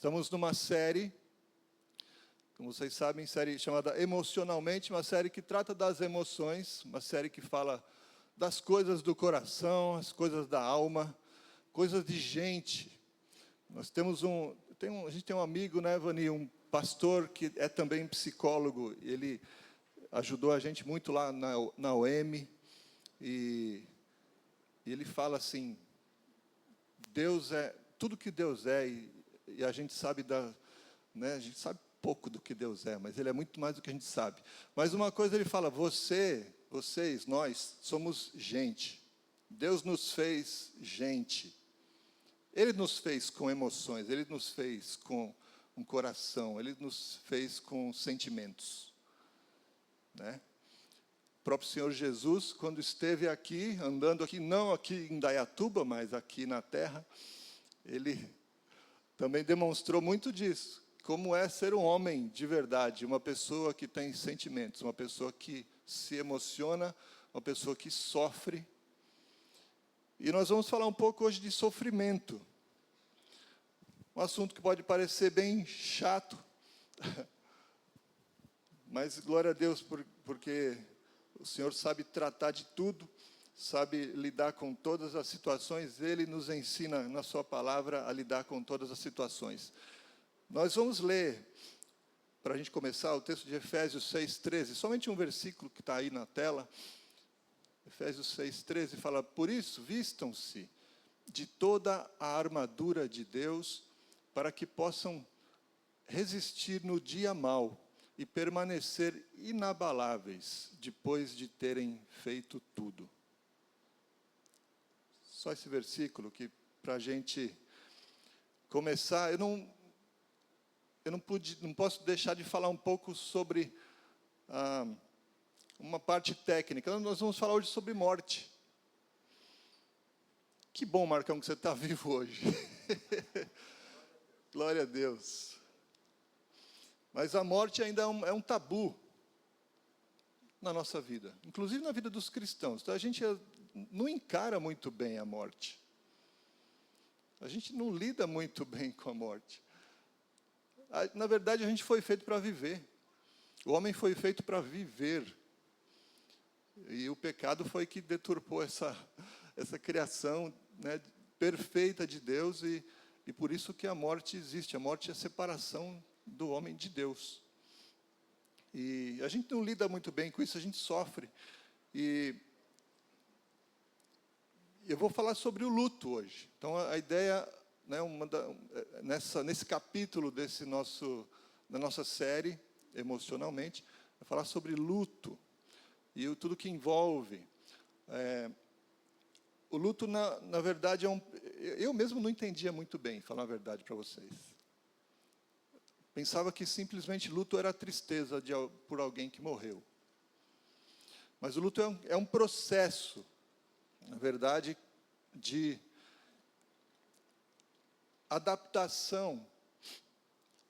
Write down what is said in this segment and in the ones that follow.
Estamos numa série, como vocês sabem, série chamada Emocionalmente, uma série que trata das emoções, uma série que fala das coisas do coração, as coisas da alma, coisas de gente. Nós temos a gente tem um amigo, né, Vani, um pastor que é também psicólogo. Ele ajudou a gente muito lá na OM, e ele fala assim: Deus é tudo que Deus é, e a gente sabe a gente sabe pouco do que Deus é, mas Ele é muito mais do que a gente sabe. Mas uma coisa ele fala: vocês, nós somos gente. Deus nos fez gente. Ele nos fez com emoções, Ele nos fez com um coração, Ele nos fez com sentimentos, né? O próprio Senhor Jesus, quando esteve aqui, andando aqui, não aqui em Dayatuba, mas aqui na terra, Ele também demonstrou muito disso, como é ser um homem de verdade, uma pessoa que tem sentimentos, uma pessoa que se emociona, uma pessoa que sofre. E nós vamos falar um pouco hoje de sofrimento. Um assunto que pode parecer bem chato, mas glória a Deus, porque o Senhor sabe tratar de tudo, sabe lidar com todas as situações. Ele nos ensina na sua palavra a lidar com todas as situações. Nós vamos ler, para a gente começar, o texto de Efésios 6,13, somente um versículo que está aí na tela. Efésios 6,13 fala: por isso, vistam-se de toda a armadura de Deus, para que possam resistir no dia mau e permanecer inabaláveis, depois de terem feito tudo. Só esse versículo que, para a gente começar, eu não posso deixar de falar um pouco sobre uma parte técnica. Nós vamos falar hoje sobre morte. Que bom, Marcão, que você está vivo hoje. Glória a Deus. Mas a morte ainda é um tabu na nossa vida, inclusive na vida dos cristãos. Então, a gente não encara muito bem a morte. A gente não lida muito bem com a morte. Na verdade, a gente foi feito para viver. O homem foi feito para viver. E o pecado foi que deturpou essa criação, né, perfeita de Deus, e por isso que a morte existe. A morte é a separação do homem de Deus. E a gente não lida muito bem com isso, a gente sofre. E eu vou falar sobre o luto hoje. Então, a ideia, né, nesse capítulo da nossa série, Emocionalmente, é falar sobre luto e tudo que envolve. O luto, na verdade, eu mesmo não entendia muito bem, falar a verdade para vocês. Pensava que simplesmente luto era tristeza por alguém que morreu. Mas o luto é um processo, na verdade, de adaptação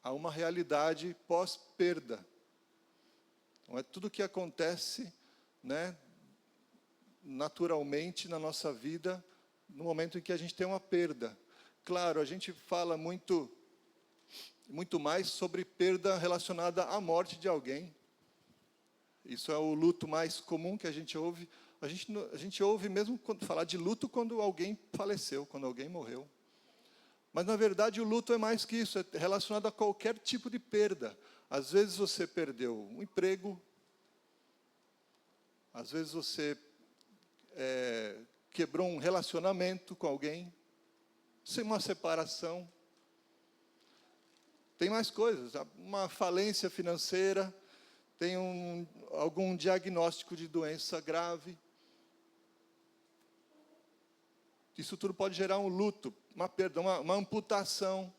a uma realidade pós-perda. Então, é tudo que acontece, né, naturalmente na nossa vida, no momento em que a gente tem uma perda. Claro, a gente fala muito mais sobre perda relacionada à morte de alguém. Isso é o luto mais comum que a gente ouve. A gente ouve mesmo falar de luto quando alguém faleceu, quando alguém morreu. Mas, na verdade, o luto é mais que isso, é relacionado a qualquer tipo de perda. Às vezes você perdeu um emprego, às vezes você quebrou um relacionamento com alguém, uma separação. Tem mais coisas, uma falência financeira, tem algum diagnóstico de doença grave. Isso tudo pode gerar um luto, uma perda, uma amputação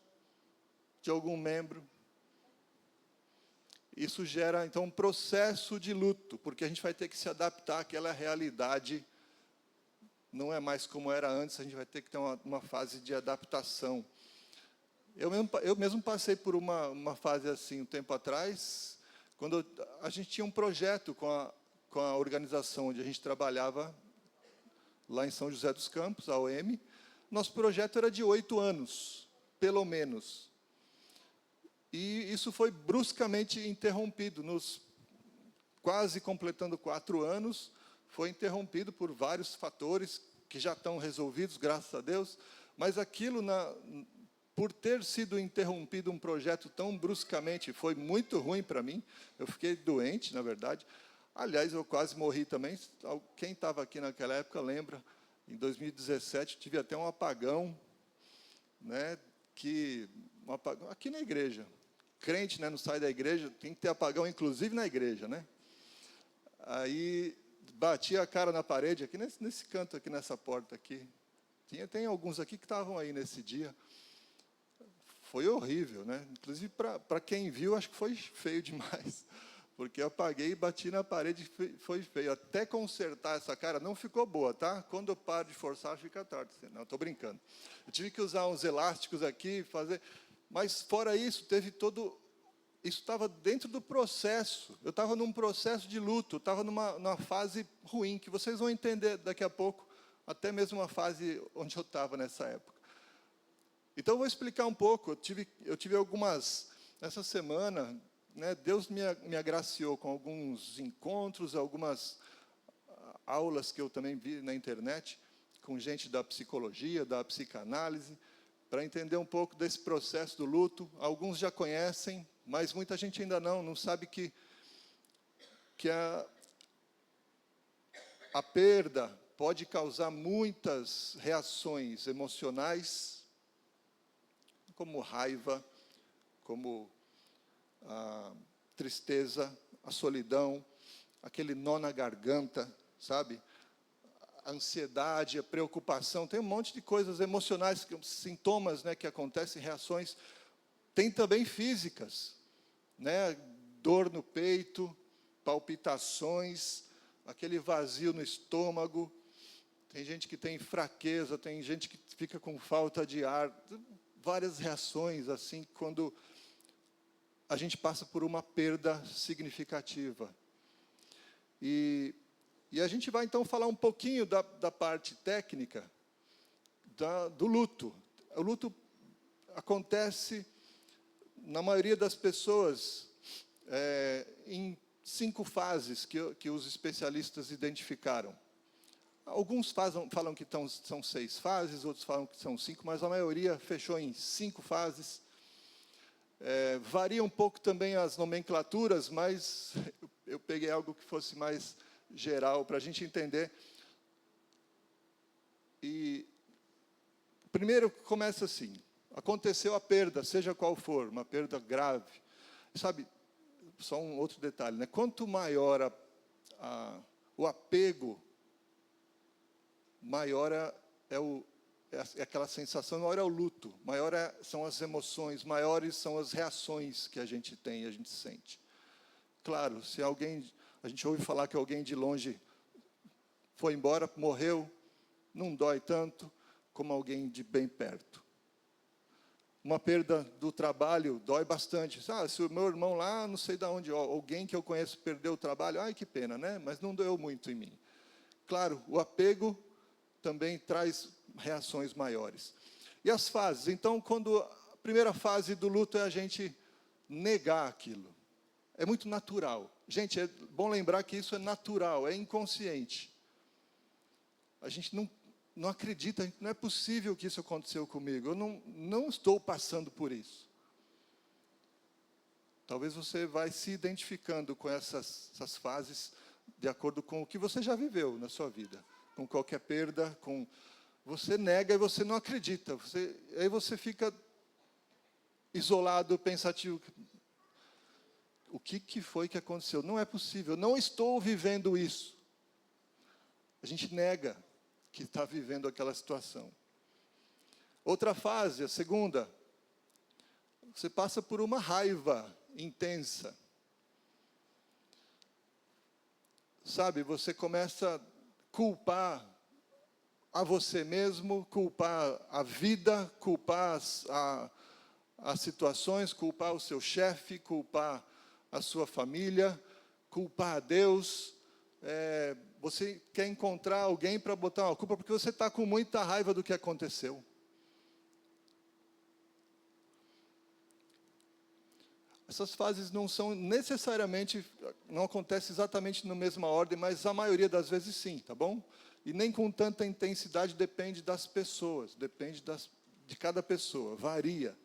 de algum membro. Isso gera, então, um processo de luto, porque a gente vai ter que se adaptar àquela realidade. Não é mais como era antes, a gente vai ter que ter uma fase de adaptação. Eu mesmo passei por uma fase assim, um tempo atrás, quando a gente tinha um projeto com a organização onde a gente trabalhava, lá em São José dos Campos, a OM. Nosso projeto era de 8 anos, pelo menos. E isso foi bruscamente interrompido, nos quase completando 4 anos, foi interrompido por vários fatores que já estão resolvidos, graças a Deus, mas aquilo, por ter sido interrompido um projeto tão bruscamente, foi muito ruim para mim, eu fiquei doente, na verdade. Aliás, eu quase morri também, quem estava aqui naquela época lembra, em 2017, tive até um apagão, né, aqui na igreja. Crente, né, não sai da igreja, tem que ter apagão, inclusive na igreja, né? Aí, bati a cara na parede, aqui nesse canto, aqui nessa porta aqui. Tem alguns aqui que estavam aí nesse dia. Foi horrível, né? Inclusive, para quem viu, acho que foi feio demais. Porque eu apaguei e bati na parede e foi feio. Até consertar essa cara, não ficou boa, tá? Quando eu paro de forçar, fica tarde. Não, estou brincando. Eu tive que usar uns elásticos aqui, fazer... Mas, fora isso, teve todo... Isso estava dentro do processo. Eu estava num processo de luto, eu estava numa fase ruim, que vocês vão entender daqui a pouco, até mesmo uma fase onde eu estava nessa época. Então, eu vou explicar um pouco. Eu tive algumas... Essa semana, né, Deus me agraciou com alguns encontros, algumas aulas que eu também vi na internet, com gente da psicologia, da psicanálise, para entender um pouco desse processo do luto. Alguns já conhecem, mas muita gente ainda não sabe que a perda pode causar muitas reações emocionais, como raiva, como a tristeza, a solidão, aquele nó na garganta, sabe? A ansiedade, a preocupação, tem um monte de coisas emocionais, sintomas, né, que acontecem, reações. Tem também físicas, né? Dor no peito, palpitações, aquele vazio no estômago. Tem gente que tem fraqueza, tem gente que fica com falta de ar. Várias reações, assim, quando a gente passa por uma perda significativa. E a gente vai, então, falar um pouquinho da parte técnica do luto. O luto acontece, na maioria das pessoas, em 5 fases que os especialistas identificaram. Alguns falam que são 6 fases, outros falam que são 5, mas a maioria fechou em 5 fases. Varia um pouco também as nomenclaturas, mas eu peguei algo que fosse mais geral, para a gente entender. E primeiro começa assim: aconteceu a perda, seja qual for, uma perda grave. Sabe, só um outro detalhe, né? Quanto maior o apego, maior é aquela sensação, maior é o luto, maior são as emoções, maiores são as reações que a gente tem, a gente sente. Claro, se a gente ouve falar que alguém de longe foi embora, morreu, não dói tanto como alguém de bem perto. Uma perda do trabalho dói bastante. Se o meu irmão lá, não sei de onde, alguém que eu conheço perdeu o trabalho, ai, que pena, né? Mas não doeu muito em mim. Claro, o apego também traz reações maiores. E as fases? Então, a primeira fase do luto é a gente negar aquilo. É muito natural. Gente, é bom lembrar que isso é natural, é inconsciente. A gente não acredita, não é possível que isso aconteceu comigo. Eu não estou passando por isso. Talvez você vai se identificando com essas fases de acordo com o que você já viveu na sua vida. Com qualquer perda, você nega e você não acredita. Aí você fica isolado, pensativo. O que foi que aconteceu? Não é possível, não estou vivendo isso. A gente nega que está vivendo aquela situação. Outra fase, a segunda, você passa por uma raiva intensa. Sabe, você começa a culpar a você mesmo, culpar a vida, culpar as situações, culpar o seu chefe, culpar a sua família, culpar a Deus. Você quer encontrar alguém para botar uma culpa, porque você está com muita raiva do que aconteceu. Essas fases não são necessariamente, não acontecem exatamente na mesma ordem, mas a maioria das vezes sim, tá bom? E nem com tanta intensidade, depende das pessoas, depende de cada pessoa, varia.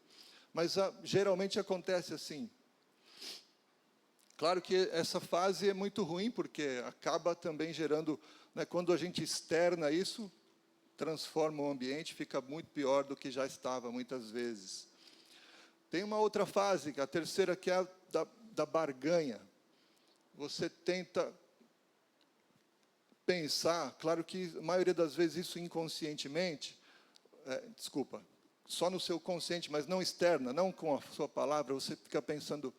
Mas geralmente acontece assim. Claro que essa fase é muito ruim, porque acaba também gerando, né, quando a gente externa isso, transforma o ambiente, fica muito pior do que já estava, muitas vezes. Tem uma outra fase, a terceira, que é a da barganha. Você tenta pensar, claro que a maioria das vezes isso inconscientemente, só no seu consciente, mas não externa, não com a sua palavra, você fica pensando,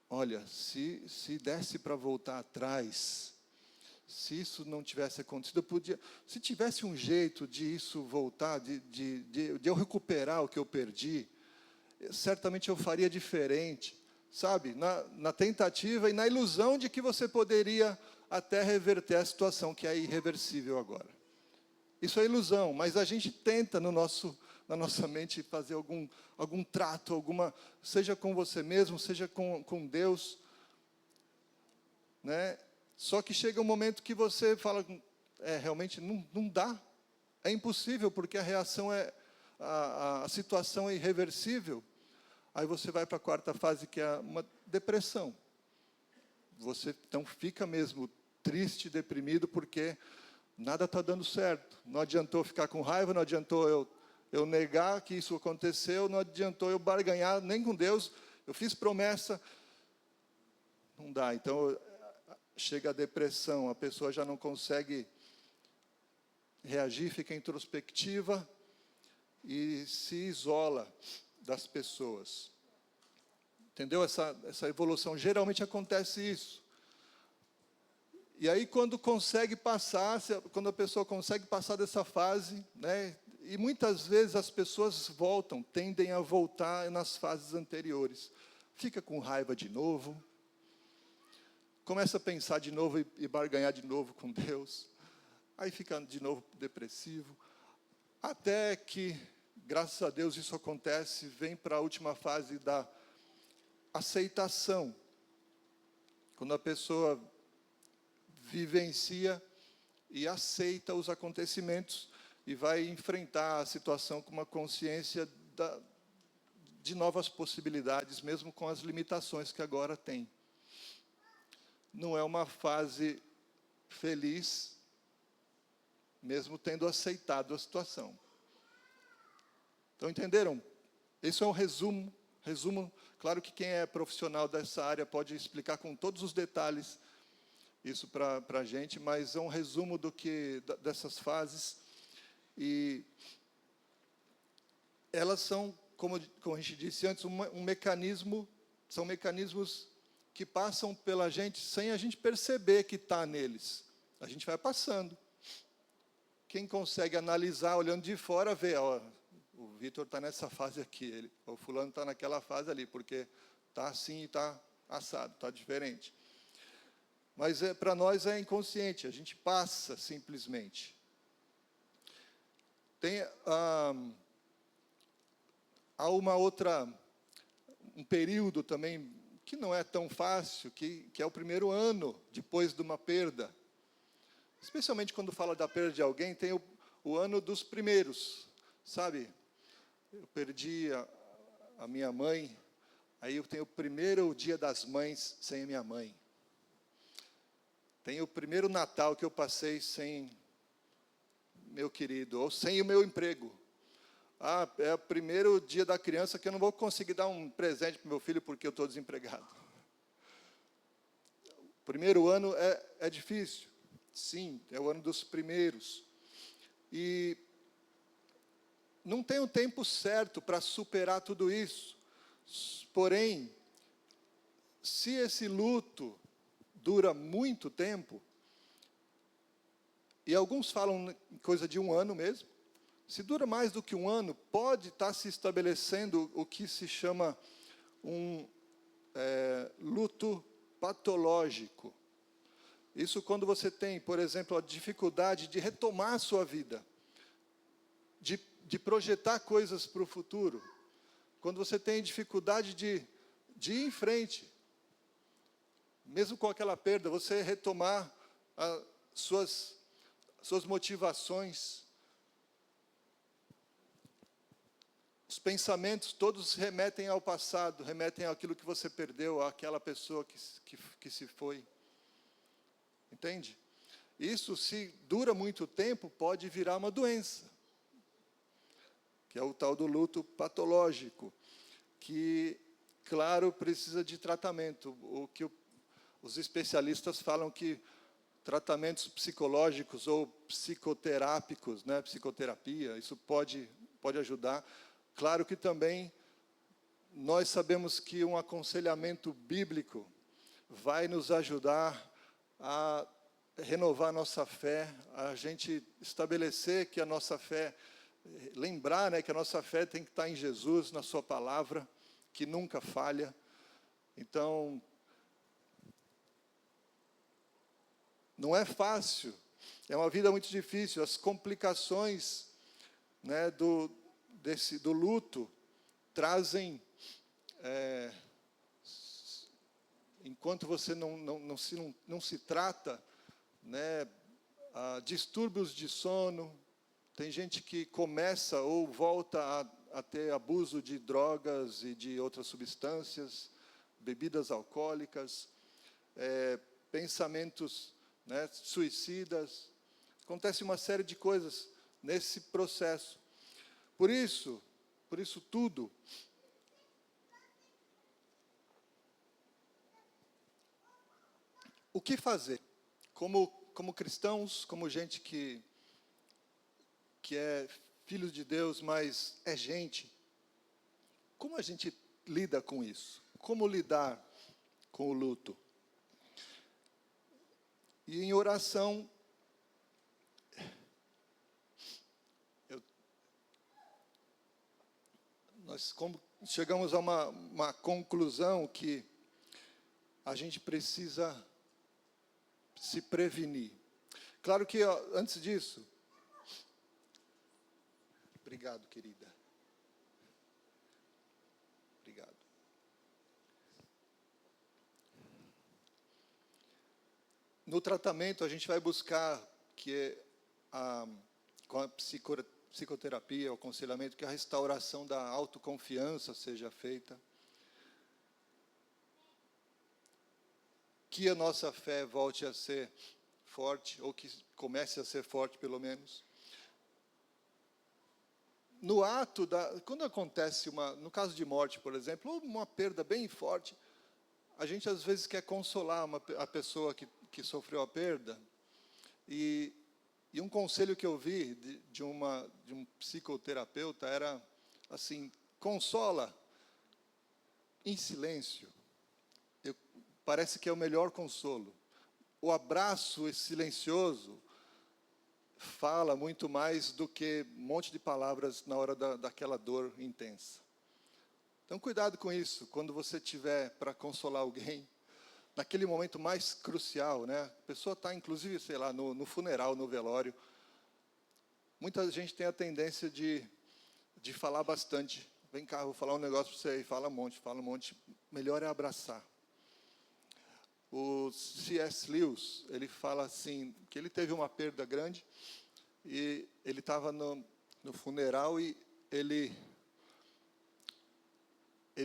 olha, se desse para voltar atrás, se isso não tivesse acontecido, eu podia, se tivesse um jeito de isso voltar, de eu recuperar o que eu perdi, certamente eu faria diferente, sabe? Na tentativa e na ilusão de que você poderia até reverter a situação que é irreversível agora. Isso é ilusão, mas a gente tenta na nossa mente fazer algum trato, seja com você mesmo, seja com Deus, né? Só que chega um momento que você fala, realmente não dá, é impossível, porque a reação a situação é irreversível. Aí você vai para a quarta fase, que é uma depressão. Você então fica mesmo triste, deprimido, porque nada está dando certo. Não adiantou ficar com raiva, não adiantou eu negar que isso aconteceu, não adiantou eu barganhar nem com Deus, eu fiz promessa. Não dá, então chega a depressão, a pessoa já não consegue reagir, fica introspectiva e se isola das pessoas. Entendeu? Essa evolução, geralmente acontece isso. E aí, quando quando a pessoa consegue passar dessa fase, né, e muitas vezes as pessoas tendem a voltar nas fases anteriores. Fica com raiva de novo, começa a pensar de novo e barganhar de novo com Deus, aí fica de novo depressivo, até que, graças a Deus, isso acontece, vem para a última fase da aceitação, quando a pessoa vivencia e aceita os acontecimentos e vai enfrentar a situação com uma consciência de novas possibilidades, mesmo com as limitações que agora tem. Não é uma fase feliz, mesmo tendo aceitado a situação. Então, entenderam? Esse é um resumo. Claro que quem é profissional dessa área pode explicar com todos os detalhes isso para a gente, mas é um resumo dessas fases. E elas são, como a gente disse antes, um mecanismo, são mecanismos que passam pela gente sem a gente perceber que está neles. A gente vai passando. Quem consegue analisar, olhando de fora, vê, ó, o Vitor está nessa fase aqui, o fulano está naquela fase ali, porque está assim e está assado, está diferente. Mas para nós é inconsciente, a gente passa simplesmente. Tem há um período também que não é tão fácil, que é o primeiro ano depois de uma perda. Especialmente quando fala da perda de alguém, tem o ano dos primeiros, sabe? Eu perdi a minha mãe, aí eu tenho o primeiro dia das mães sem a minha mãe. Tem o primeiro Natal que eu passei sem meu querido, ou sem o meu emprego. É o primeiro dia da criança que eu não vou conseguir dar um presente para o meu filho porque eu estou desempregado. O primeiro ano é difícil. Sim, é o ano dos primeiros. E não tem um tempo certo para superar tudo isso. Porém, se esse luto dura muito tempo, e alguns falam coisa de um ano mesmo, se dura mais do que um ano, pode estar se estabelecendo o que se chama um luto patológico. Isso quando você tem, por exemplo, a dificuldade de retomar a sua vida, de projetar coisas para o futuro. Quando você tem dificuldade de de ir em frente. Mesmo com aquela perda, você retomar as suas motivações. Os pensamentos todos remetem ao passado, remetem àquilo que você perdeu, àquela pessoa que se foi. Entende? Isso, se dura muito tempo, pode virar uma doença, que é o tal do luto patológico, que, claro, precisa de tratamento. O que os especialistas falam que tratamentos psicológicos ou psicoterápicos, né, psicoterapia, isso pode ajudar. Claro que também nós sabemos que um aconselhamento bíblico vai nos ajudar a renovar nossa fé, a gente estabelecer que a nossa fé, lembrar, né, que a nossa fé tem que estar em Jesus, na sua palavra, que nunca falha. Então, não é fácil, é uma vida muito difícil. As complicações, né, do luto trazem, enquanto você não se trata, né, distúrbios de sono. Tem gente que começa ou volta a ter abuso de drogas e de outras substâncias, bebidas alcoólicas, pensamentos, né, suicidas. Acontece uma série de coisas nesse processo. Por isso tudo, o que fazer? Como cristãos, como gente que é filho de Deus, mas é gente, como a gente lida com isso? Como lidar com o luto? E em oração, nós chegamos a uma conclusão que a gente precisa se prevenir. Claro que, antes disso... Obrigado, querida. Obrigado. No tratamento, a gente vai buscar com a psicoterapia, o aconselhamento, que a restauração da autoconfiança seja feita, que a nossa fé volte a ser forte, ou que comece a ser forte, pelo menos. No ato quando acontece no caso de morte, por exemplo, ou uma perda bem forte, a gente às vezes quer consolar a pessoa que sofreu a perda, e um conselho que eu vi de um psicoterapeuta era assim: consola em silêncio. Parece que é o melhor consolo. O abraço silencioso fala muito mais do que um monte de palavras na hora daquela dor intensa. Então, cuidado com isso, quando você tiver para consolar alguém, naquele momento mais crucial, né? A pessoa está, inclusive, sei lá, no funeral, no velório. Muita gente tem a tendência de falar bastante. Vem cá, vou falar um negócio para você aí. Fala um monte. Melhor é abraçar. O C.S. Lewis, ele fala assim, que ele teve uma perda grande, e ele estava no funeral, e ele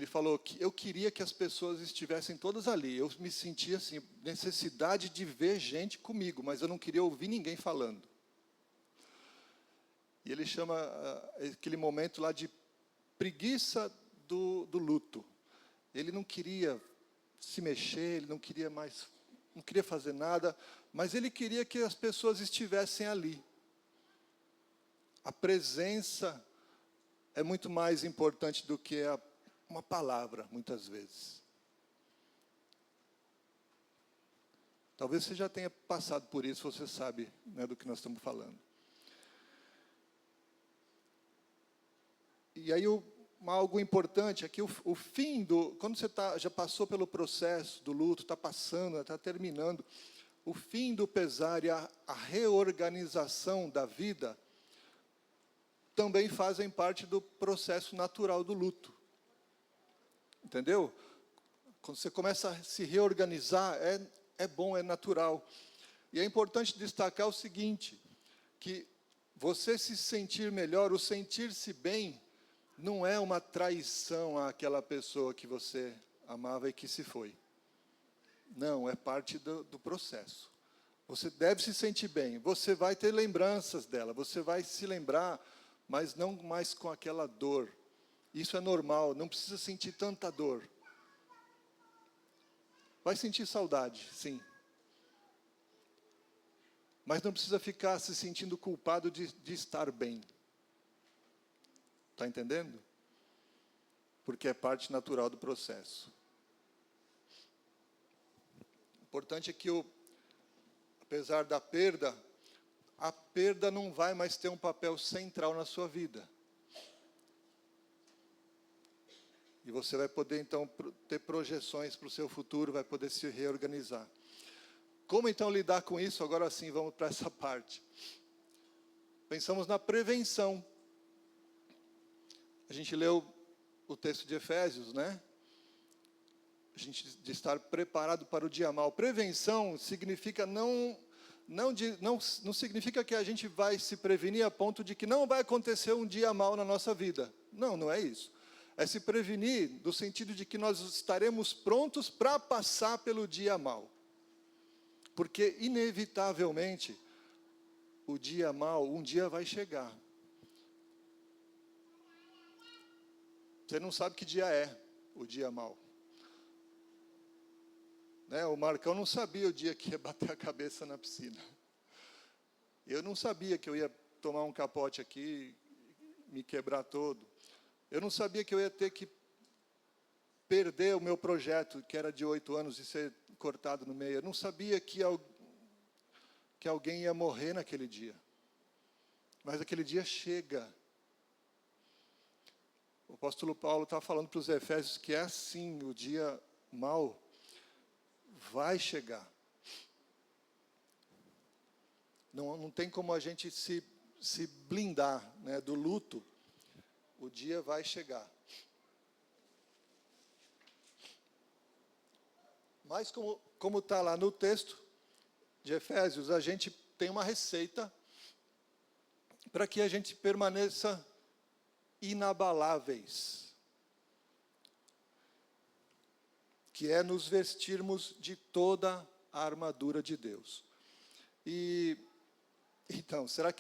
falou que eu queria que as pessoas estivessem todas ali. Eu me sentia assim, necessidade de ver gente comigo, mas eu não queria ouvir ninguém falando. E ele chama aquele momento lá de preguiça do luto. Ele não queria se mexer, ele não queria fazer nada, mas ele queria que as pessoas estivessem ali. A presença é muito mais importante do que uma palavra, muitas vezes. Talvez você já tenha passado por isso, você sabe, né, do que nós estamos falando. E aí, algo importante é que o fim quando você já passou pelo processo do luto, está passando, está terminando, o fim do pesar e a reorganização da vida também fazem parte do processo natural do luto. Entendeu? Quando você começa a se reorganizar, é bom, é natural. E é importante destacar o seguinte, que você se sentir melhor, o sentir-se bem, não é uma traição àquela pessoa que você amava e que se foi. Não, é parte do processo. Você deve se sentir bem. Você vai ter lembranças dela, você vai se lembrar, mas não mais com aquela dor. Isso é normal, não precisa sentir tanta dor. Vai sentir saudade, sim. Mas não precisa ficar se sentindo culpado de estar bem. Está entendendo? Porque é parte natural do processo. O importante é que, apesar da perda, a perda não vai mais ter um papel central na sua vida. E você vai poder, então, ter projeções para o seu futuro, vai poder se reorganizar. Como, então, lidar com isso? Agora sim, vamos para essa parte. Pensamos na prevenção. A gente leu o texto de Efésios, né? A gente de estar preparado para o dia mau. Prevenção significa não significa que a gente vai se prevenir a ponto de que não vai acontecer um dia mau na nossa vida. Não, não é isso. É se prevenir no sentido de que nós estaremos prontos para passar pelo dia mau. Porque, inevitavelmente, o dia mau, um dia vai chegar. Você não sabe que dia é o dia mau. Né? O Marcão não sabia o dia que ia bater a cabeça na piscina. Eu não sabia que eu ia tomar um capote aqui, me quebrar todo. Eu não sabia que eu ia ter que perder o meu projeto, que era de 8 anos, e ser cortado no meio. Eu não sabia que alguém ia morrer naquele dia. Mas aquele dia chega. O apóstolo Paulo está falando para os Efésios que é assim, o dia mau vai chegar. Não tem como a gente se blindar, né, do luto. O dia vai chegar. Mas como está lá no texto de Efésios, a gente tem uma receita para que a gente permaneça inabaláveis, que é nos vestirmos de toda a armadura de Deus. E então, será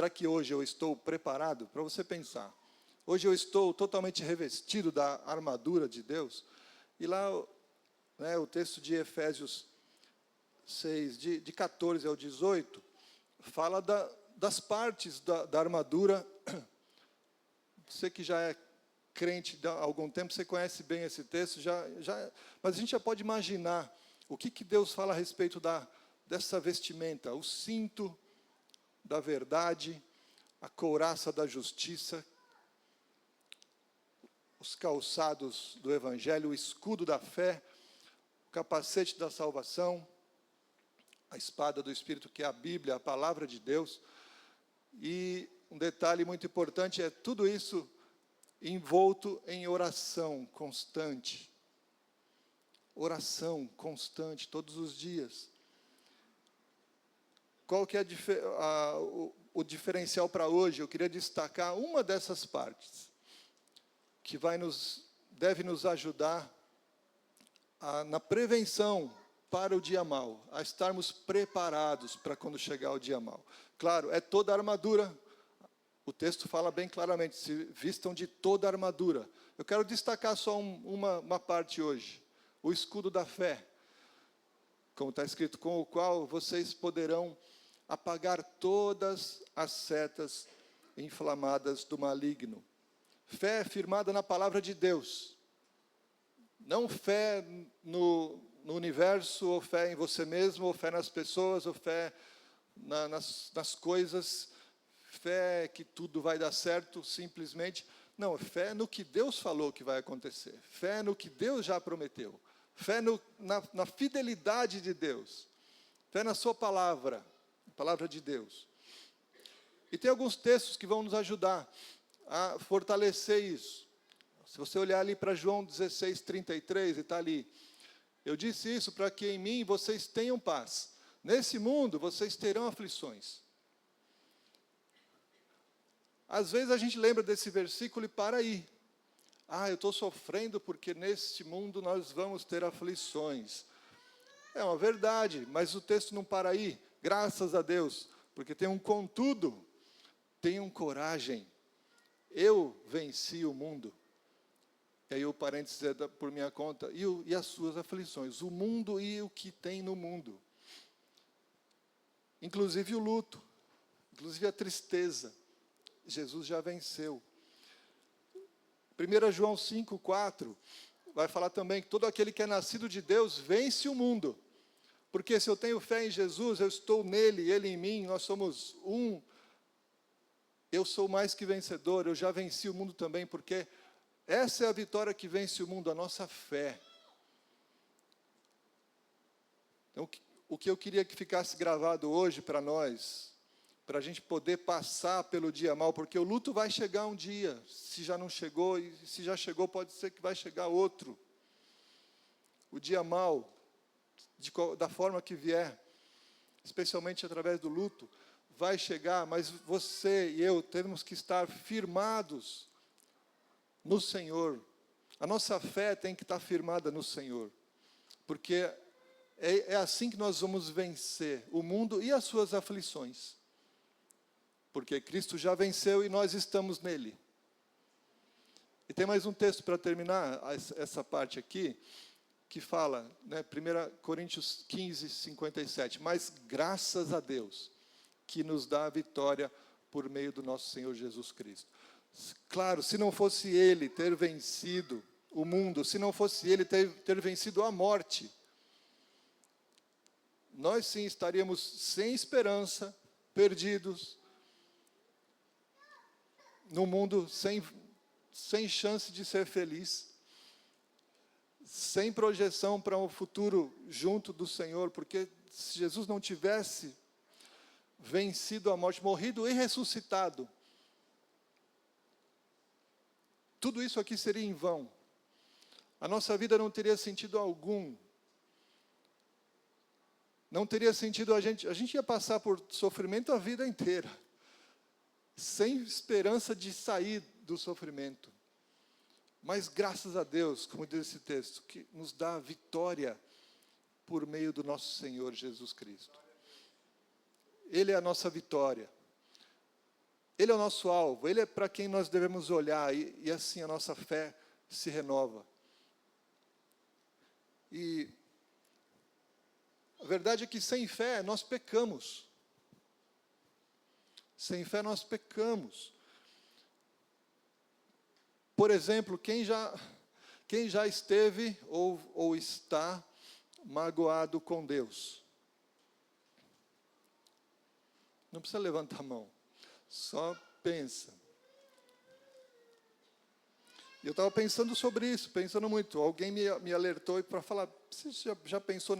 que hoje eu estou preparado? Para você pensar. Hoje eu estou totalmente revestido da armadura de Deus? E lá, né, o texto de Efésios 6, de 14 ao 18, fala das partes da armadura. Você que já é crente há algum tempo, você conhece bem esse texto, mas a gente já pode imaginar o que Deus fala a respeito dessa vestimenta, o cinto da verdade, a couraça da justiça, os calçados do evangelho, o escudo da fé, o capacete da salvação, a espada do Espírito, que é a Bíblia, a palavra de Deus. E um detalhe muito importante é tudo isso envolto em oração constante. Oração constante, todos os dias. Qual que é o diferencial para hoje? Eu queria destacar uma dessas partes, que deve nos ajudar na prevenção para o dia mau, a estarmos preparados para quando chegar o dia mau. Claro, é toda a armadura. O texto fala bem claramente, se vistam de toda a armadura. Eu quero destacar só uma parte hoje, o escudo da fé, como está escrito, com o qual vocês poderão apagar todas as setas inflamadas do maligno. Fé firmada na palavra de Deus. Não fé no universo, ou fé em você mesmo, ou fé nas pessoas, ou fé nas coisas. Fé que tudo vai dar certo, simplesmente. Não, fé no que Deus falou que vai acontecer. Fé no que Deus já prometeu. Fé na fidelidade de Deus. Fé na sua palavra, a palavra de Deus. E tem alguns textos que vão nos ajudar a fortalecer isso. Se você olhar ali para João 16, 33, e está ali. Eu disse isso para que em mim vocês tenham paz. Nesse mundo vocês terão aflições. Às vezes a gente lembra desse versículo e para aí. Eu estou sofrendo porque neste mundo nós vamos ter aflições. É uma verdade, mas o texto não para aí. Graças a Deus, porque tem um contudo. Tenham coragem. Eu venci o mundo. E aí o parênteses é por minha conta. E as suas aflições. O mundo e o que tem no mundo. Inclusive o luto. Inclusive a tristeza. Jesus já venceu. 1 João 5,4 vai falar também que todo aquele que é nascido de Deus vence o mundo. Porque se eu tenho fé em Jesus, eu estou nele, ele em mim, nós somos um. Eu sou mais que vencedor, eu já venci o mundo também, porque essa é a vitória que vence o mundo, a nossa fé. Então, o que eu queria que ficasse gravado hoje para nós, para a gente poder passar pelo dia mal, porque o luto vai chegar um dia, se já não chegou, e se já chegou, pode ser que vai chegar outro. O dia mal, da forma que vier, especialmente através do luto, vai chegar, mas você e eu temos que estar firmados no Senhor. A nossa fé tem que estar firmada no Senhor, porque é assim que nós vamos vencer o mundo e as suas aflições. Porque Cristo já venceu e nós estamos nele. E tem mais um texto para terminar essa parte aqui, que fala, 1 Coríntios 15, 57. Mas graças a Deus, que nos dá a vitória por meio do nosso Senhor Jesus Cristo. Claro, se não fosse Ele ter vencido o mundo, se não fosse Ele ter vencido a morte, nós sim estaríamos sem esperança, perdidos, num mundo sem chance de ser feliz, sem projeção para um futuro junto do Senhor, porque se Jesus não tivesse vencido a morte, morrido e ressuscitado, tudo isso aqui seria em vão. A nossa vida não teria sentido algum. Não teria sentido a gente ia passar por sofrimento a vida inteira, sem esperança de sair do sofrimento. Mas graças a Deus, como diz esse texto, que nos dá a vitória por meio do nosso Senhor Jesus Cristo. Ele é a nossa vitória. Ele é o nosso alvo. Ele é para quem nós devemos olhar e assim a nossa fé se renova. E a verdade é que sem fé nós pecamos. Sem fé nós pecamos. Por exemplo, quem já esteve ou está magoado com Deus? Não precisa levantar a mão, só pensa. Eu estava pensando sobre isso, pensando muito. Alguém me alertou para falar, você já pensou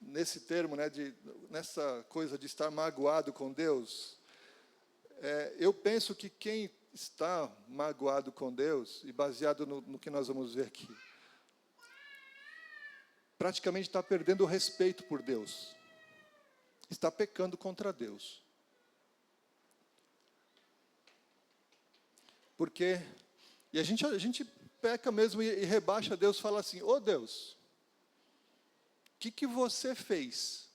nesse termo, nessa coisa de estar magoado com Deus? Eu penso que quem está magoado com Deus, e baseado no que nós vamos ver aqui, praticamente está perdendo o respeito por Deus. Está pecando contra Deus. Porque, e a gente peca mesmo e rebaixa Deus, fala assim, ô Deus, o que você fez?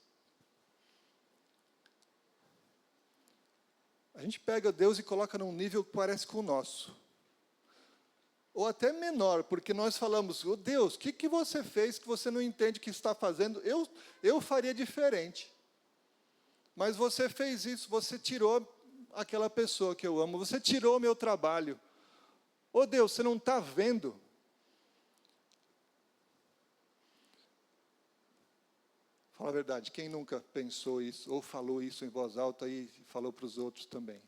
A gente pega Deus e coloca num nível que parece com o nosso. Ou até menor, porque nós falamos, ô Deus, o que você fez que você não entende que está fazendo? Eu faria diferente. Mas você fez isso, você tirou aquela pessoa que eu amo, você tirou o meu trabalho. Ô Deus, você não está vendo? Fala a verdade, quem nunca pensou isso, ou falou isso em voz alta e falou para os outros também?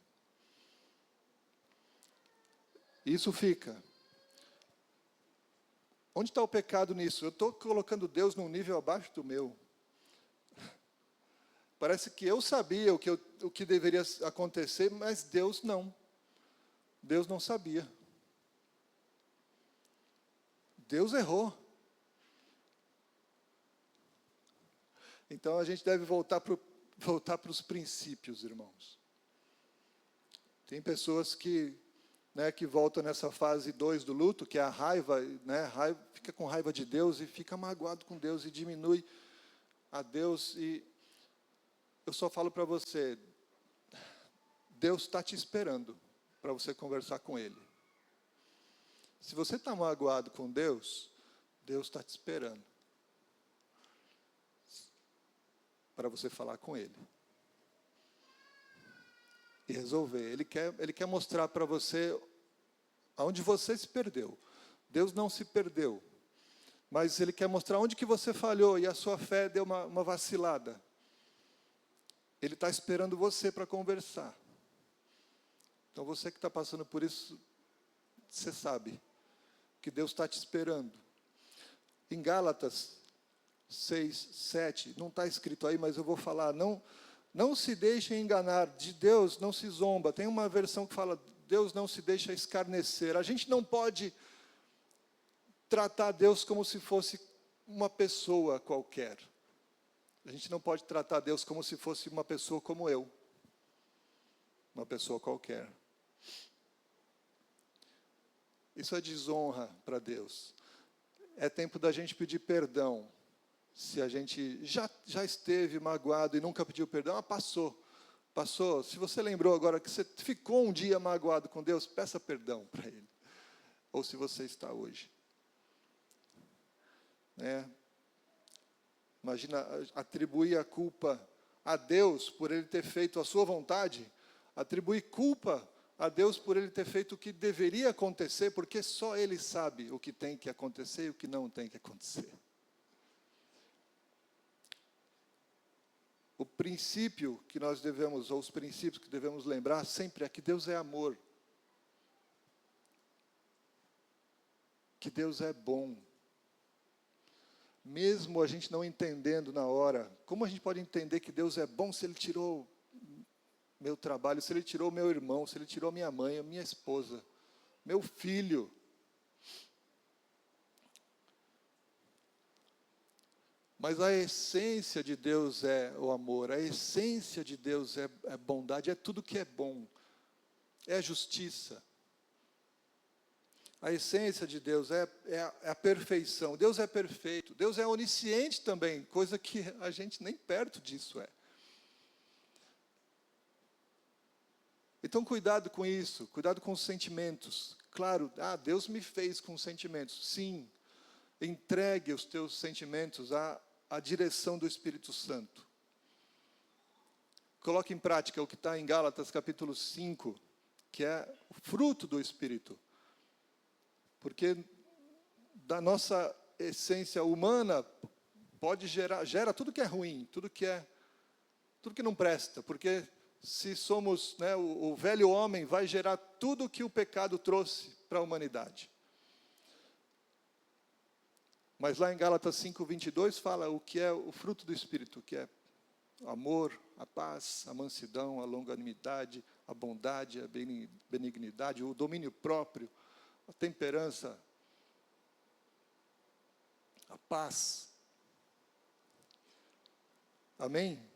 Isso fica. Onde está o pecado nisso? Eu estou colocando Deus num nível abaixo do meu. Parece que eu sabia o que deveria acontecer, mas Deus não. Deus não sabia. Deus errou. Então a gente deve voltar para os princípios, irmãos. Tem pessoas que voltam nessa fase 2 do luto, que é a raiva, fica com raiva de Deus e fica magoado com Deus e diminui a Deus. E eu só falo para você, Deus está te esperando para você conversar com Ele. Se você está magoado com Deus, Deus está te esperando para você falar com Ele e resolver. Ele quer mostrar para você aonde você se perdeu. Deus não se perdeu, mas Ele quer mostrar onde que você falhou e a sua fé deu uma vacilada. Ele está esperando você para conversar. Então você que está passando por isso, você sabe que Deus está te esperando. Em Gálatas 6, 7, não está escrito aí, mas eu vou falar, não se deixem enganar, de Deus não se zomba. Tem uma versão que fala, Deus não se deixa escarnecer. A gente não pode tratar Deus como se fosse uma pessoa qualquer. A gente não pode tratar Deus como se fosse uma pessoa como eu. Uma pessoa qualquer. Isso é desonra para Deus. É tempo da gente pedir perdão. Se a gente já esteve magoado e nunca pediu perdão, passou. Passou. Se você lembrou agora que você ficou um dia magoado com Deus, peça perdão para Ele. Ou se você está hoje. Imagina atribuir a culpa a Deus por Ele ter feito a sua vontade. Atribuir culpa a Deus por Ele ter feito o que deveria acontecer, porque só Ele sabe o que tem que acontecer e o que não tem que acontecer. O princípio que nós devemos, ou os princípios que devemos lembrar sempre é que Deus é amor. Que Deus é bom. Mesmo a gente não entendendo na hora, como a gente pode entender que Deus é bom se Ele tirou meu trabalho, se Ele tirou meu irmão, se Ele tirou minha mãe, a minha esposa, meu filho? Mas a essência de Deus é o amor, a essência de Deus é bondade, é tudo que é bom, é a justiça. A essência de Deus é a perfeição. Deus é perfeito, Deus é onisciente também, coisa que a gente nem perto disso é. Então, cuidado com isso, cuidado com os sentimentos. Claro, Deus me fez com sentimentos. Sim, entregue os teus sentimentos à direção do Espírito Santo. Coloque em prática o que está em Gálatas capítulo 5, que é o fruto do Espírito. Porque da nossa essência humana gera tudo que é ruim, tudo que não presta, porque se somos, o velho homem vai gerar tudo o que o pecado trouxe para a humanidade. Mas lá em Gálatas 5:22 fala o que é o fruto do Espírito, que é o amor, a paz, a mansidão, a longanimidade, a bondade, a benignidade, o domínio próprio, a temperança, a paz. Amém?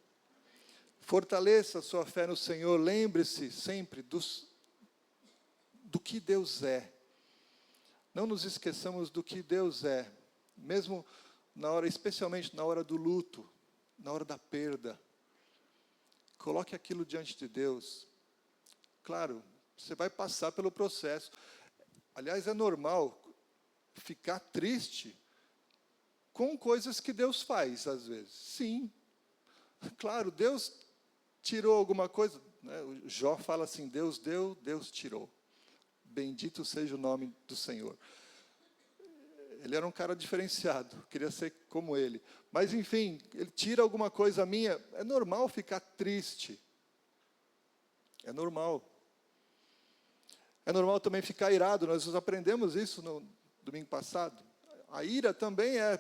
Fortaleça a sua fé no Senhor, lembre-se sempre do que Deus é. Não nos esqueçamos do que Deus é, mesmo especialmente na hora do luto, na hora da perda. Coloque aquilo diante de Deus. Claro, você vai passar pelo processo. Aliás, é normal ficar triste com coisas que Deus faz, às vezes. Sim. Claro, Deus tirou alguma coisa. O Jó fala assim, Deus deu, Deus tirou. Bendito seja o nome do Senhor. Ele era um cara diferenciado, queria ser como ele. Mas, enfim, ele tira alguma coisa minha. É normal ficar triste. É normal. É normal também ficar irado. Nós aprendemos isso no domingo passado. A ira também é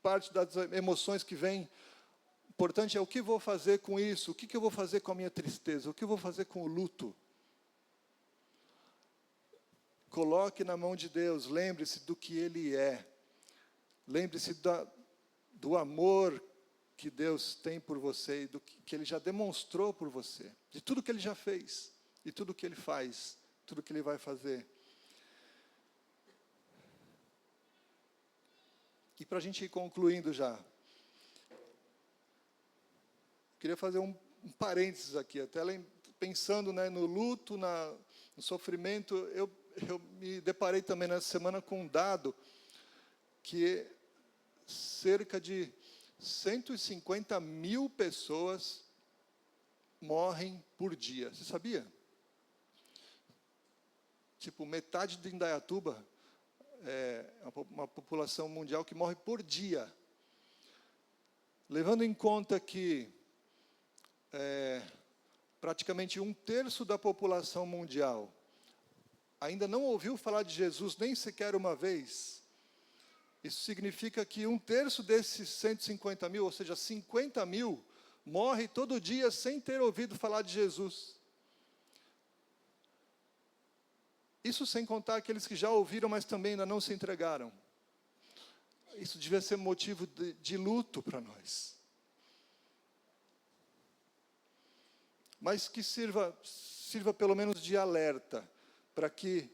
parte das emoções que vêm. O importante é o que vou fazer com isso, o que eu vou fazer com a minha tristeza, o que eu vou fazer com o luto. Coloque na mão de Deus, lembre-se do que Ele é. Lembre-se do amor que Deus tem por você e do que Ele já demonstrou por você, de tudo que Ele já fez, e tudo que Ele faz, tudo que Ele vai fazer. E para a gente ir concluindo já, queria fazer um parênteses aqui, até pensando, né, no luto, no sofrimento, eu me deparei também nessa semana com um dado que cerca de 150 mil pessoas morrem por dia. Você sabia? Tipo, metade de Indaiatuba é uma população mundial que morre por dia. Levando em conta que praticamente 1/3 da população mundial ainda não ouviu falar de Jesus nem sequer uma vez, isso significa que 1/3 desses 150 mil, ou seja, 50 mil, morre todo dia sem ter ouvido falar de Jesus. Isso sem contar aqueles que já ouviram, mas também ainda não se entregaram. Isso devia ser motivo de luto para nós. Mas que sirva pelo menos de alerta, para que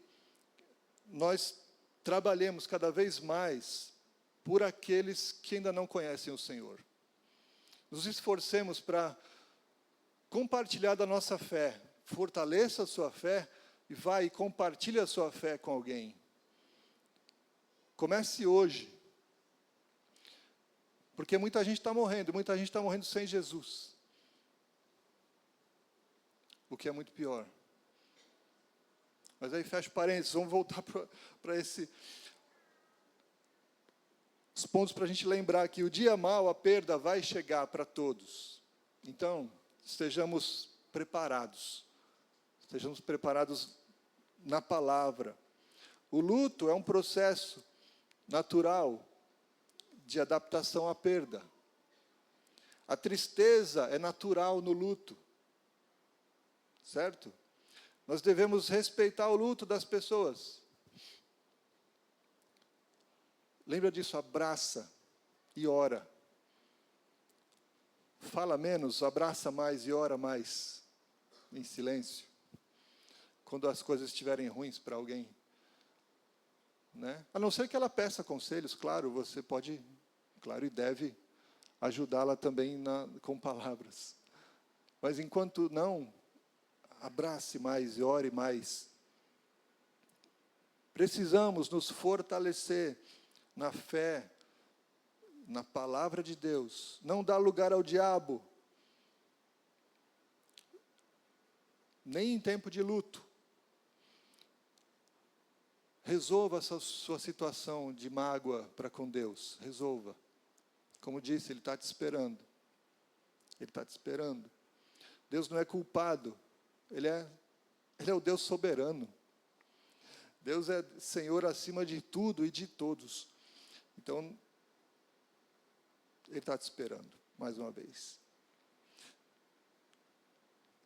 nós trabalhemos cada vez mais por aqueles que ainda não conhecem o Senhor. Nos esforcemos para compartilhar da nossa fé, fortaleça a sua fé e vai e compartilhe a sua fé com alguém. Comece hoje, porque muita gente está morrendo sem Jesus, o que é muito pior. Mas aí fecha parênteses, vamos voltar para os pontos para a gente lembrar que o dia mau, a perda vai chegar para todos. Então, estejamos preparados na palavra. O luto é um processo natural de adaptação à perda. A tristeza é natural no luto, certo? Nós devemos respeitar o luto das pessoas. Lembra disso, abraça e ora. Fala menos, abraça mais e ora mais, em silêncio. Quando as coisas estiverem ruins para alguém. Né? A não ser que ela peça conselhos, claro, você pode, claro, e deve ajudá-la também com palavras. Mas enquanto não, abrace mais e ore mais. Precisamos nos fortalecer na fé, na palavra de Deus. Não dar lugar ao diabo. Nem em tempo de luto. Resolva essa sua situação de mágoa para com Deus. Resolva. Como disse, Ele está te esperando. Ele está te esperando. Deus não é culpado. Ele é o Deus soberano. Deus é Senhor acima de tudo e de todos. Então, Ele está te esperando, mais uma vez.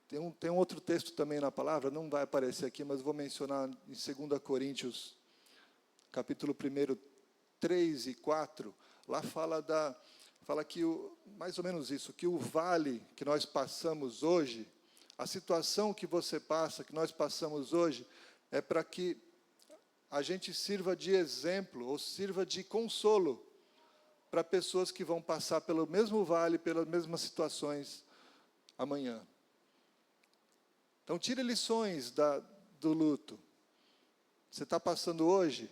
Tem um outro texto também na palavra, não vai aparecer aqui, mas vou mencionar em 2 Coríntios, capítulo 1, 3 e 4. Lá fala que, mais ou menos isso, que o vale que nós passamos hoje, a situação que você passa, que nós passamos hoje, é para que a gente sirva de exemplo, ou sirva de consolo, para pessoas que vão passar pelo mesmo vale, pelas mesmas situações amanhã. Então, tire lições do luto. Você está passando hoje,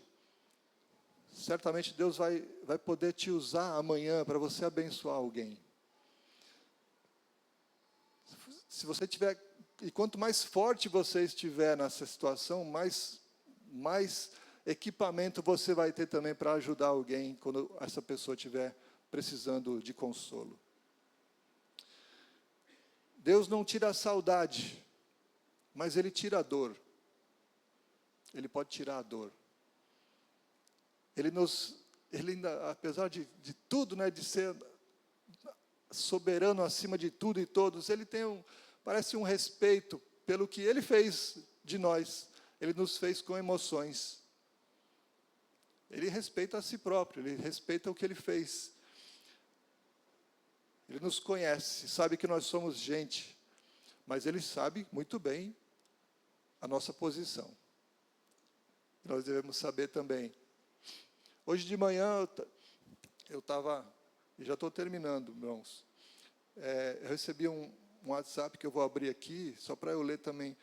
certamente Deus vai poder te usar amanhã para você abençoar alguém. Se você tiver, e quanto mais forte você estiver nessa situação, mais equipamento você vai ter também para ajudar alguém quando essa pessoa estiver precisando de consolo. Deus não tira a saudade, mas Ele tira a dor. Ele pode tirar a dor. Ele ainda, apesar de tudo, né, de ser soberano acima de tudo e todos, Ele parece um respeito pelo que Ele fez de nós. Ele nos fez com emoções. Ele respeita a si próprio, Ele respeita o que Ele fez. Ele nos conhece, sabe que nós somos gente, mas Ele sabe muito bem a nossa posição. Nós devemos saber também. Hoje de manhã eu estava, e já estou terminando, irmãos. Eu recebi um WhatsApp que eu vou abrir aqui, só para eu ler também.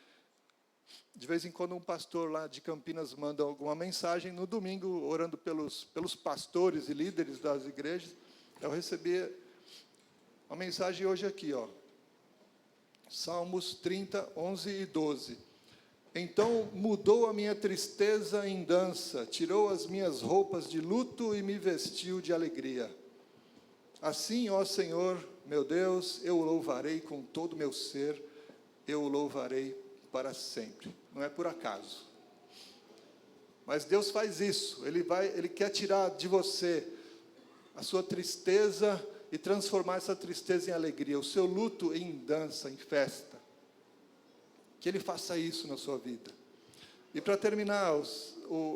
De vez em quando um pastor lá de Campinas manda alguma mensagem, no domingo, orando pelos pastores e líderes das igrejas. Eu recebi uma mensagem hoje aqui, ó. Salmos 30, 11 e 12. Então mudou a minha tristeza em dança, tirou as minhas roupas de luto e me vestiu de alegria. Assim, ó Senhor, meu Deus, eu o louvarei com todo o meu ser, eu o louvarei para sempre. Não é por acaso. Mas Deus faz isso, Ele quer tirar de você a sua tristeza e transformar essa tristeza em alegria, o seu luto em dança, em festa. Que Ele faça isso na sua vida. E para terminar,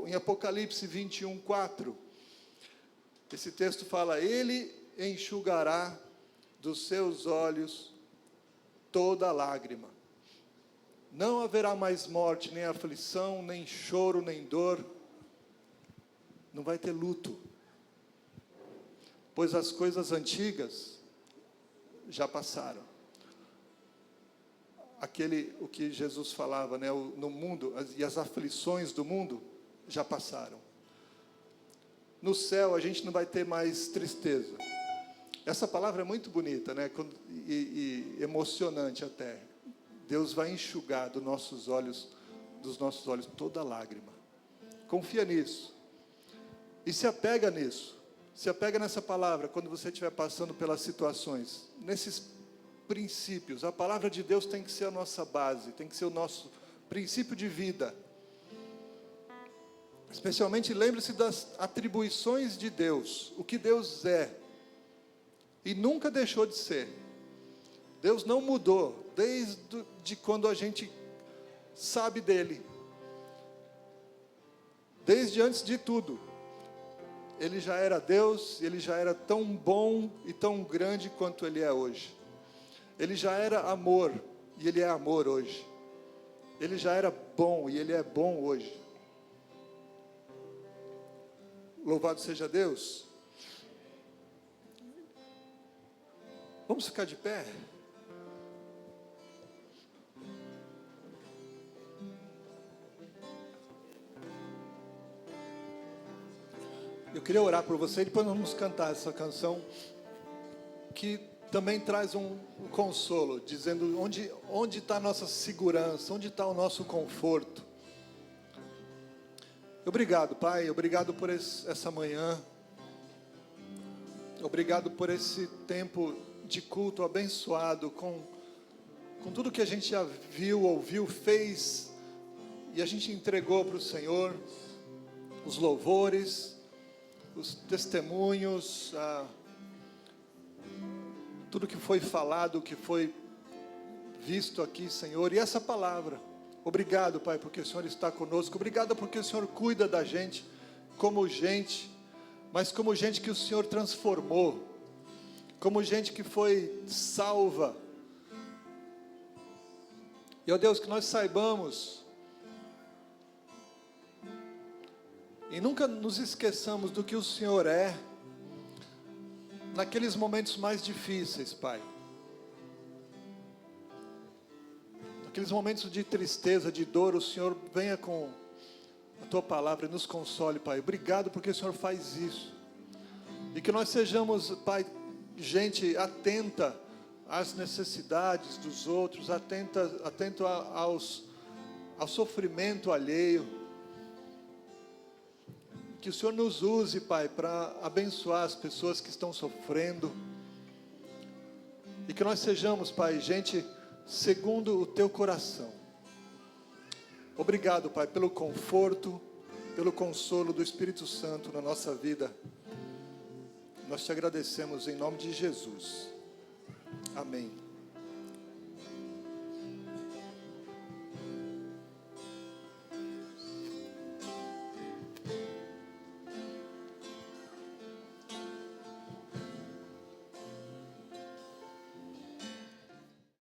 em Apocalipse 21, 4, esse texto fala: Ele enxugará dos seus olhos toda lágrima. Não haverá mais morte, nem aflição, nem choro, nem dor. Não vai ter luto. Pois as coisas antigas já passaram. O que Jesus falava, né, no mundo, e as aflições do mundo já passaram. No céu a gente não vai ter mais tristeza. Essa palavra é muito bonita, né, e emocionante até. Deus vai enxugar dos nossos olhos toda lágrima. Confia nisso. E se apega nisso. Se apega nessa palavra quando você estiver passando pelas situações. Nesses princípios. A palavra de Deus tem que ser a nossa base, tem que ser o nosso princípio de vida. Especialmente lembre-se das atribuições de Deus. O que Deus é. E nunca deixou de ser. Deus não mudou. Desde quando a gente sabe dele. Desde antes de tudo. Ele já era Deus, Ele já era tão bom e tão grande quanto Ele é hoje. Ele já era amor, e Ele é amor hoje. Ele já era bom, e Ele é bom hoje. Louvado seja Deus. Vamos ficar de pé? Eu queria orar por você e depois nós vamos cantar essa canção que também traz um consolo, dizendo onde está a nossa segurança, onde está o nosso conforto. Obrigado, Pai, obrigado por essa manhã, obrigado por esse tempo de culto abençoado, com tudo que a gente já viu, ouviu, fez, e a gente entregou para o Senhor, os louvores, os testemunhos, tudo que foi falado, que foi visto aqui, Senhor, e essa palavra. Obrigado, Pai, porque o Senhor está conosco. Obrigado porque o Senhor cuida da gente, como gente, mas como gente que o Senhor transformou, como gente que foi salva. E, ó Deus, que nós saibamos e nunca nos esqueçamos do que o Senhor é, naqueles momentos mais difíceis, Pai. Naqueles momentos de tristeza, de dor, o Senhor venha com a Tua palavra e nos console, Pai. Obrigado porque o Senhor faz isso. E que nós sejamos, Pai, gente atenta às necessidades dos outros, atento ao sofrimento alheio. Que o Senhor nos use, Pai, para abençoar as pessoas que estão sofrendo. E que nós sejamos, Pai, gente segundo o Teu coração. Obrigado, Pai, pelo conforto, pelo consolo do Espírito Santo na nossa vida. Nós te agradecemos em nome de Jesus. Amém.